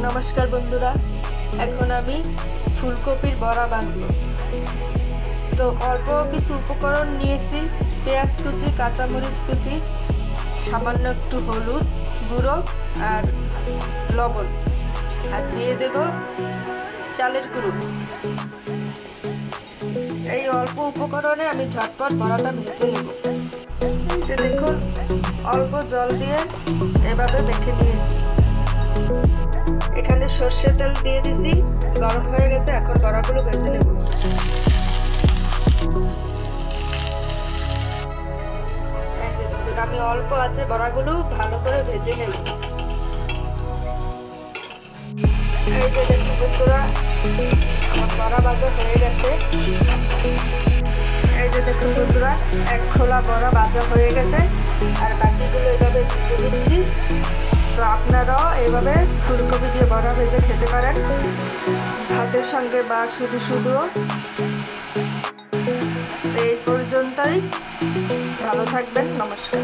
নমস্কার বন্ধুরা, এখন আমি ফুলকপির বড়া বানাবো। তো অল্প কিছু উপকরণ নিয়েছি: পেঁয়াজ কুচি, কাঁচামরিচ কুচি, সামান্য একটু হলুদ গুঁড়ো আর লবণ, আর দিয়ে দেব চালের গুঁড়ো। এই অল্প উপকরণে আমি ঝটপট বড়াটা ভেজে নেব। এই যে দেখুন, অল্প জল দিয়ে এভাবে মেখে নিয়েছি। এখানে সর্ষের তেল দিয়ে দিছি, গরম হয়ে গেছে। এখন বড়াগুলো ভেজে নেব। এই যে দেখুন, আমি অল্প আছে বড়াগুলো ভালো করে ভেজে নেব। এই যে দেখুন বন্ধুরা, আমার বড়া ভাজা হয়ে গেছে। এই যে দেখুন বন্ধুরা, এক খোলা বড়া ভাজা হয়ে গেছে, আর বাকিগুলো এভাবে ভেজে দিচ্ছি। তো আপনারাও এইভাবে ফুলকপি দিয়ে বড়া ভেজে খেতে পারেন, ভাতের সঙ্গে বা শুধু শুধুও। এই পর্যন্তই, ভালো থাকবেন, নমস্কার।